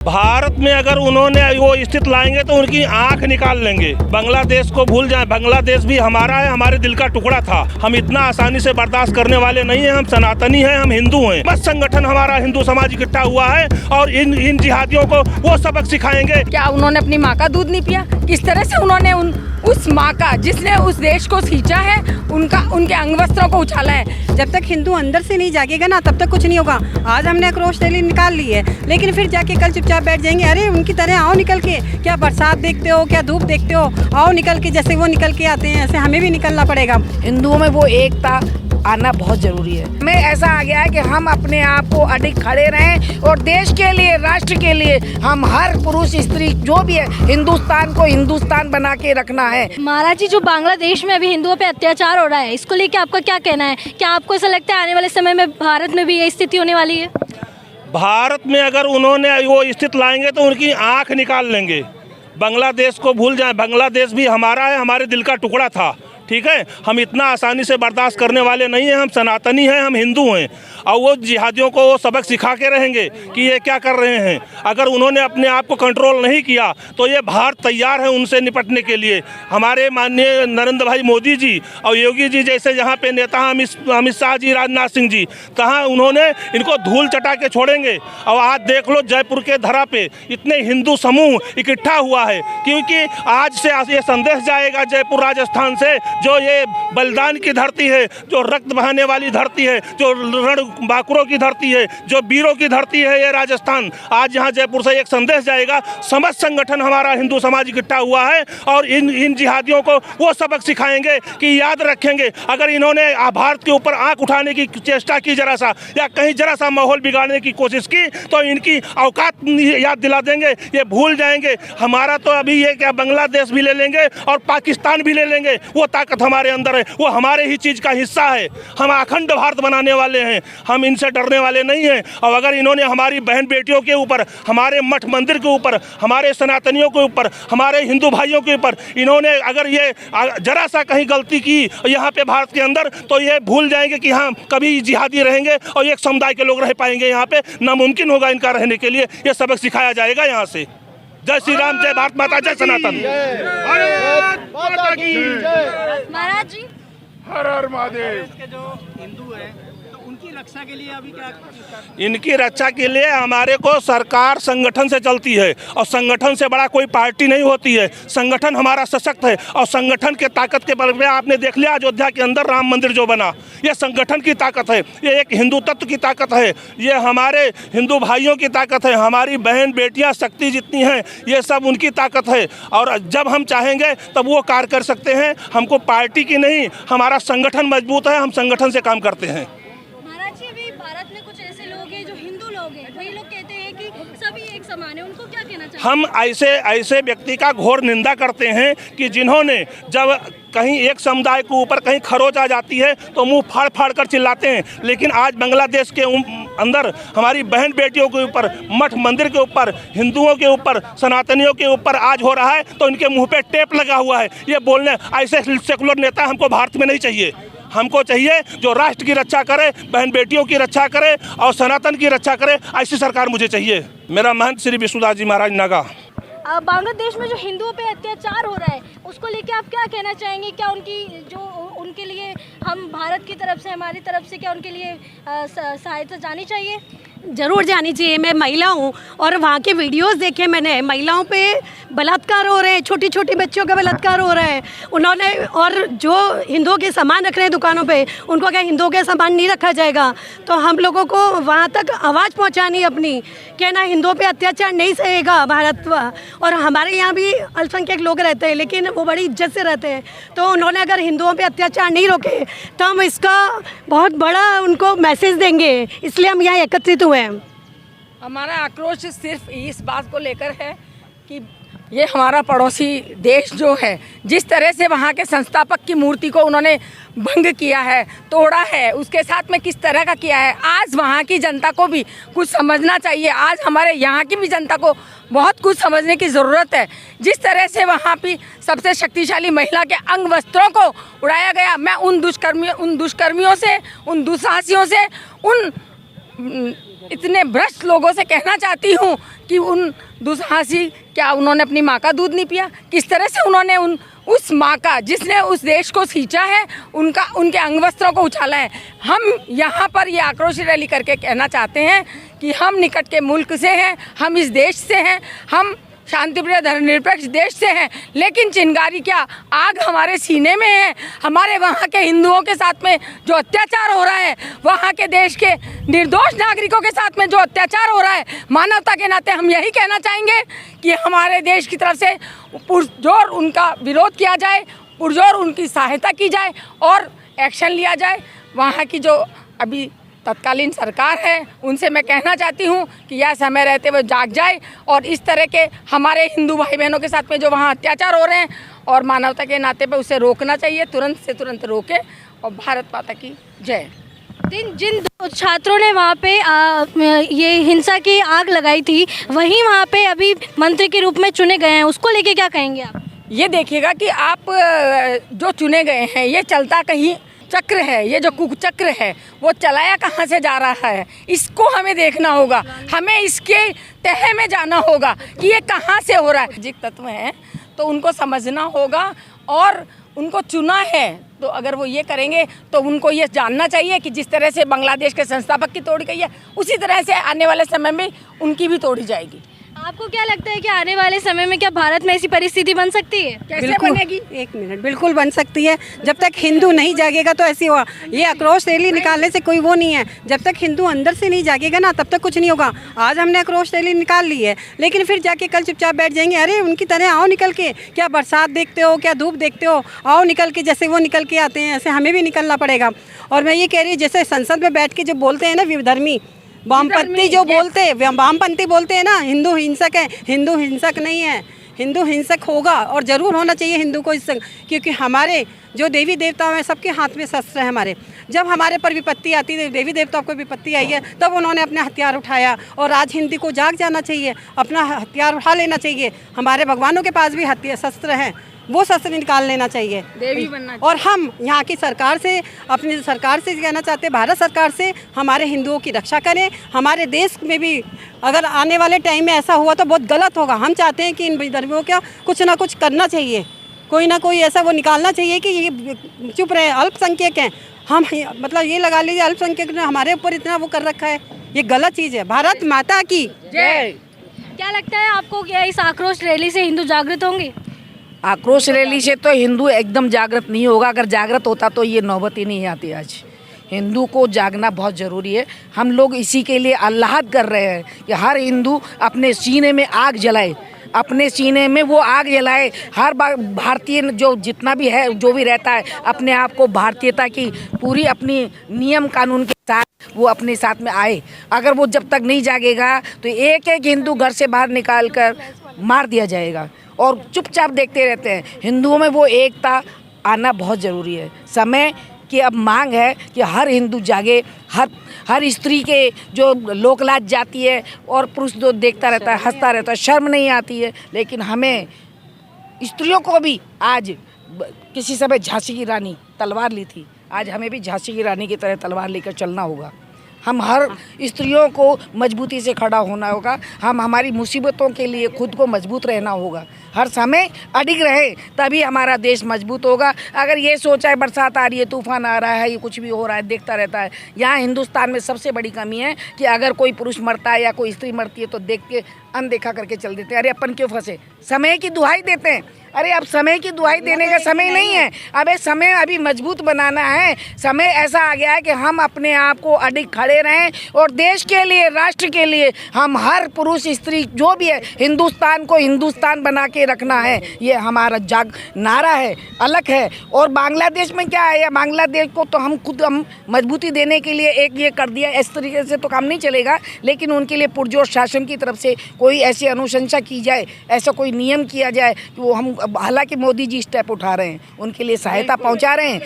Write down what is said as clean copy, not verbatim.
भारत में अगर उन्होंने वो स्थिति लाएंगे तो उनकी आंख निकाल लेंगे। बांग्लादेश को भूल जाएं, बांग्लादेश भी हमारा है, हमारे दिल का टुकड़ा था। हम इतना आसानी से बर्दाश्त करने वाले नहीं हैं। हम सनातनी हैं, हम हिंदू हैं। बस संगठन हमारा हिंदू समाज इकट्ठा हुआ है और इन जिहादियों को वो सबक सिखाएंगे। क्या उन्होंने अपनी माँ का दूध नहीं पिया? किस तरह से उन्होंने उस माँ का, जिसने उस देश को सींचा है, उनके अंग वस्त्रों को उछाला है। जब तक हिंदू अंदर से नहीं जागेगा ना, तब तक कुछ नहीं होगा। आज हमने आक्रोश रैली निकाल ली है, लेकिन फिर जाके कल चुपचाप बैठ जाएंगे। अरे उनकी तरह आओ निकल के, क्या बरसात देखते हो, क्या धूप देखते हो, आओ निकल के, जैसे वो निकल के आते हैं ऐसे हमें भी निकलना पड़ेगा। हिंदुओं में वो एकता आना बहुत जरूरी है। हमें ऐसा आ गया है कि हम अपने आप को अडिग खड़े रहें और देश के लिए, राष्ट्र के लिए हम हर पुरुष स्त्री जो भी है, हिंदुस्तान को हिंदुस्तान बना के रखना है। महाराज जी, जो बांग्लादेश में अभी हिंदुओं पे अत्याचार हो रहा है, इसको लेके आपका क्या कहना है? क्या आपको ऐसा लगता है आने वाले समय में भारत में भी ये स्थिति होने वाली है? भारत में अगर उन्होंने वो स्थिति लाएंगे तो उनकी आंख निकाल लेंगे। बांग्लादेश को भूल जाएं, बांग्लादेश भी हमारा है, हमारे दिल का टुकड़ा था। ठीक है, हम इतना आसानी से बर्दाश्त करने वाले नहीं हैं। हम सनातनी हैं, हम हिंदू हैं और वो जिहादियों को वो सबक सिखा के रहेंगे कि ये क्या कर रहे हैं। अगर उन्होंने अपने आप को कंट्रोल नहीं किया तो ये भारत तैयार है उनसे निपटने के लिए। हमारे माननीय नरेंद्र भाई मोदी जी और योगी जी जैसे यहाँ पे नेता अमित शाह जी, राजनाथ सिंह जी, कहाँ उन्होंने इनको धूल चटा के छोड़ेंगे। और आज देख लो, जयपुर के धरा पे इतने हिंदू समूह इकट्ठा हुआ है, क्योंकि आज से ये संदेश जाएगा जयपुर राजस्थान से, जो ये बलिदान की धरती है, जो रक्त बहाने वाली धरती है, जो रण बांकुरों की धरती है, जो वीरों की धरती है ये राजस्थान। आज यहाँ जयपुर से एक संदेश जाएगा। समस्त संगठन हमारा हिंदू समाज इकट्ठा हुआ है और इन जिहादियों को वो सबक सिखाएंगे कि याद रखेंगे, अगर इन्होंने भारत के ऊपर आंख उठाने की चेष्टा की जरा सा, या कहीं जरा सा माहौल बिगाड़ने की कोशिश की, तो इनकी औकात याद दिला देंगे। ये भूल जाएंगे। हमारा तो अभी ये क्या, बांग्लादेश भी ले लेंगे और पाकिस्तान भी ले लेंगे। वो ताकत हमारे अंदर है, वो हमारे ही चीज का हिस्सा है। हम अखंड भारत बनाने वाले हैं, हम इनसे डरने वाले नहीं हैं। और अगर इन्होंने हमारी बहन बेटियों के ऊपर, हमारे मठ मंदिर के ऊपर, हमारे सनातनियों के ऊपर, हमारे हिंदू भाइयों के ऊपर इन्होंने अगर ये जरा सा कहीं गलती की यहाँ पे भारत के अंदर, तो ये भूल जाएंगे कि हाँ, कभी जिहादी रहेंगे और एक समुदाय के लोग रह पाएंगे यहाँ पे। नामुमकिन होगा इनका रहने के लिए। ये सबक सिखाया जाएगा यहाँ से। जय श्री राम, जय भारत माता, जय सनातन। महाराज जी, हर हर महादेव। के जो हिंदू हैं तो उनकी रक्षा के लिए अभी क्या? इनकी रक्षा के लिए हमारे को सरकार संगठन से चलती है और संगठन से बड़ा कोई पार्टी नहीं होती है। संगठन हमारा सशक्त है और संगठन के ताकत के बल पे आपने देख लिया अयोध्या के अंदर राम मंदिर जो बना, ये संगठन की ताकत है। ये एक हिंदू तत्व की ताकत है, ये हमारे हिंदू भाइयों की ताकत है, हमारी बहन बेटियां शक्ति जितनी हैं, ये सब उनकी ताकत है। और जब हम चाहेंगे तब वो कार्य कर सकते हैं। हमको पार्टी की नहीं, हमारा संगठन मजबूत है, हम संगठन से काम करते हैं। महाराज जी, अभी भारत में कुछ ऐसे लोग हैं जो हिंदू लोग हैं, वही लोग कहते हैं कि सभी एक समान है, उनको क्या कहना चाहिए? हम ऐसे व्यक्ति का घोर निंदा करते हैं कि जिन्होंने जब कहीं एक समुदाय के ऊपर कहीं खरोच आ जाती है तो मुंह फाड़ फाड़ कर चिल्लाते हैं। लेकिन आज बांग्लादेश के अंदर हमारी बहन बेटियों के ऊपर, मठ मंदिर के ऊपर, हिंदुओं के ऊपर, सनातनियों के ऊपर आज हो रहा है तो इनके मुंह पे टेप लगा हुआ है। ये बोलने ऐसे सेकुलर नेता हमको भारत में नहीं चाहिए। हमको चाहिए जो राष्ट्र की रक्षा करे, बहन बेटियों की रक्षा करे और सनातन की रक्षा करे। ऐसी सरकार मुझे चाहिए। मेरा महंत श्री विष्णुदास जी महाराज नागा। बांग्लादेश में जो हिंदुओं पे अत्याचार हो रहा है, उसको लेके आप क्या कहना चाहेंगे? क्या उनके लिए हम भारत की तरफ से, हमारी तरफ से, क्या उनके लिए सहायता जानी चाहिए? जरूर जानी चाहिए। मैं महिला हूँ और वहाँ के वीडियोस देखे मैंने। महिलाओं पे बलात्कार हो रहे हैं, छोटी छोटी बच्चियों का बलात्कार हो रहा है उन्होंने। और जो हिंदुओं के सामान रख रहे हैं दुकानों पे, उनको क्या हिंदुओं के सामान नहीं रखा जाएगा? तो हम लोगों को वहाँ तक आवाज़ पहुँचानी अपनी, कि ना हिंदुओं पे अत्याचार नहीं सहेगा भारत। और हमारे यहाँ भी अल्पसंख्यक लोग रहते हैं, लेकिन वो बड़ी इज्जत से रहते हैं। तो उन्होंने अगर हिंदुओं पे अत्याचार नहीं रोके तो हम इसका बहुत बड़ा उनको मैसेज देंगे। इसलिए हम यहाँ एकत्रित हुए हैं। हमारा आक्रोश सिर्फ इस बात को लेकर है कि ये हमारा पड़ोसी देश जो है, जिस तरह से वहाँ के संस्थापक की मूर्ति को उन्होंने भंग किया है, तोड़ा है, उसके साथ में किस तरह का किया है, आज वहाँ की जनता को भी कुछ समझना चाहिए। आज हमारे यहाँ की भी जनता को बहुत कुछ समझने की ज़रूरत है। जिस तरह से वहाँ पे सबसे शक्तिशाली महिला के अंग वस्त्रों को उड़ाया गया, मैं उन दुष्कर्मियों से, उन दुस्साहसियों से, उन इतने भ्रष्ट लोगों से कहना चाहती हूँ कि उन दुस्साहसी, क्या उन्होंने अपनी माँ का दूध नहीं पिया? किस तरह से उन्होंने उस माँ का, जिसने उस देश को सींचा है, उनके अंग वस्त्रों को उछाला है। हम यहाँ पर ये आक्रोश रैली करके कहना चाहते हैं कि हम निकट के मुल्क से हैं, हम इस देश से हैं, हम शांतिप्रिय धर्मनिरपेक्ष देश से हैं, लेकिन चिंगारी क्या, आग हमारे सीने में है। हमारे वहाँ के हिंदुओं के साथ में जो अत्याचार हो रहा है, वहाँ के देश के निर्दोष नागरिकों के साथ में जो अत्याचार हो रहा है, मानवता के नाते हम यही कहना चाहेंगे कि हमारे देश की तरफ से पुरजोर उनका विरोध किया जाए, पुरजोर उनकी सहायता की जाए और एक्शन लिया जाए। वहाँ की जो अभी तत्कालीन सरकार है, उनसे मैं कहना चाहती हूँ कि यह समय रहते हुए जाग जाए और इस तरह के हमारे हिंदू भाई बहनों के साथ में जो वहाँ अत्याचार हो रहे हैं और मानवता के नाते पे उसे रोकना चाहिए, तुरंत से तुरंत रोके। और भारत माता की जय। जिन दो छात्रों ने वहाँ पे ये हिंसा की आग लगाई थी, वहीं वहाँ पे अभी मंत्री के रूप में चुने गए हैं, उसको लेके क्या कहेंगे आप? ये देखिएगा कि आप जो चुने गए हैं, ये चलता कहीं चक्र है, ये जो कुचक्र है वो चलाया कहाँ से जा रहा है, इसको हमें देखना होगा। हमें इसके तह में जाना होगा कि ये कहाँ से हो रहा है। सामाजिक तत्व हैं तो उनको समझना होगा और उनको चुना है तो अगर वो ये करेंगे तो उनको ये जानना चाहिए कि जिस तरह से बांग्लादेश के संस्थापक की तोड़ी गई है, उसी तरह से आने वाले समय में उनकी भी तोड़ी जाएगी। आपको क्या लगता है कि आने वाले समय में क्या भारत में ऐसी परिस्थिति बन सकती है? कैसे बनेगी? एक मिनट, बिल्कुल बन सकती है। जब तक हिंदू नहीं जागेगा तो ऐसी हुआ, ये आक्रोश रैली निकालने से कोई वो नहीं है। जब तक हिंदू अंदर से नहीं जागेगा ना, तब तक कुछ नहीं होगा। आज हमने आक्रोश रैली निकाल ली है, लेकिन फिर जाके कल चुपचाप बैठ जाएंगे। अरे उनकी तरह आओ निकल के, क्या बरसात देखते हो, क्या धूप देखते हो, आओ निकल के, जैसे वो निकल के आते हैं ऐसे हमें भी निकलना पड़ेगा। और मैं ये कह रही हूँ, जैसे संसद में बैठ के जो बोलते हैं ना विधर्मी, वामपंथी जो बोलते हैं, वामपंथी बोलते हैं ना, हिंदू हिंसक है। हिंदू हिंसक नहीं है, हिंदू हिंसक होगा और ज़रूर होना चाहिए हिंदू को, क्योंकि हमारे जो देवी देवता हैं सबके हाथ में शस्त्र है। हमारे जब हमारे पर विपत्ति आती है, देवी देवताओं को विपत्ति आई है, तब उन्होंने अपने हथियार उठाया। और आज हिंदी को जाग जाना चाहिए, अपना हथियार उठा लेना चाहिए। हमारे भगवानों के पास भी हथियार शस्त्र हैं, वो शस्त्र निकाल लेना चाहिए, देवी बनना चाहिए। और हम यहाँ की सरकार से, अपनी सरकार से कहना चाहते हैं, भारत सरकार से, हमारे हिंदुओं की रक्षा करें। हमारे देश में भी अगर आने वाले टाइम में ऐसा हुआ तो बहुत गलत होगा। हम चाहते हैं कि इन विधर्मियों का कुछ ना कुछ करना चाहिए, कोई ना कोई ऐसा वो निकालना चाहिए कि ये चुप रहे। अल्पसंख्यक हैं हम, मतलब ये लगा लीजिए अल्पसंख्यक ने हमारे ऊपर इतना वो कर रखा है, ये गलत चीज़ है। भारत माता की जय। क्या लगता है आपको, क्या इस आक्रोश रैली से हिंदू जागृत होंगे? आक्रोश रैली से तो हिंदू एकदम जागृत नहीं होगा। अगर जागृत होता तो ये नौबत ही नहीं आती। आज हिंदू को जागना बहुत ज़रूरी है। हम लोग इसी के लिए अल्लाह कर रहे हैं कि हर हिंदू अपने सीने में आग जलाए, अपने सीने में वो आग जलाए। हर भारतीय जो जितना भी है, जो भी रहता है, अपने आप को भारतीयता की पूरी अपनी नियम कानून के साथ वो अपने साथ में आए। अगर वो जब तक नहीं जागेगा तो एक एक हिंदू घर से बाहर निकाल कर मार दिया जाएगा और चुपचाप देखते रहते हैं। हिंदुओं में वो एकता आना बहुत ज़रूरी है। समय की अब मांग है कि हर हिंदू जागे। हर स्त्री के जो लोक लाज जाती है और पुरुष जो देखता रहता है, हंसता रहता है, शर्म नहीं आती है। लेकिन हमें स्त्रियों को भी आज, किसी समय झांसी की रानी तलवार ली थी, आज हमें भी झांसी की रानी की तरह तलवार लेकर चलना होगा। हम हर स्त्रियों को मजबूती से खड़ा होना होगा। हम हमारी मुसीबतों के लिए खुद को मजबूत रहना होगा, हर समय अडिग रहे, तभी हमारा देश मजबूत होगा। अगर ये सोचा है बरसात आ रही है, तूफान आ रहा है, ये कुछ भी हो रहा है, देखता रहता है। यहाँ हिंदुस्तान में सबसे बड़ी कमी है कि अगर कोई पुरुष मरता है या कोई स्त्री मरती है तो देख के अनदेखा करके चल देते हैं। अरे अपन क्यों फंसे, समय की दुहाई देते हैं। अरे अब समय की दुहाई देने का समय नहीं है। अबे समय अभी मजबूत बनाना है। समय ऐसा आ गया है कि हम अपने आप को अडिग खड़े रहें और देश के लिए, राष्ट्र के लिए हम हर पुरुष स्त्री जो भी है, हिंदुस्तान को हिंदुस्तान बना के रखना है। ये हमारा जाग नारा है, अलग है। और बांग्लादेश में क्या है, बांग्लादेश को तो हम खुद मजबूती देने के लिए एक ये कर दिया। इस तरीके से तो काम नहीं चलेगा, लेकिन उनके लिए पुरजोर शासन की तरफ से कोई ऐसी अनुशंसा की जाए, ऐसा कोई नियम किया जाए कि वो हम, हालांकि मोदी जी स्टेप उठा रहे हैं, उनके लिए सहायता पहुंचा रहे हैं।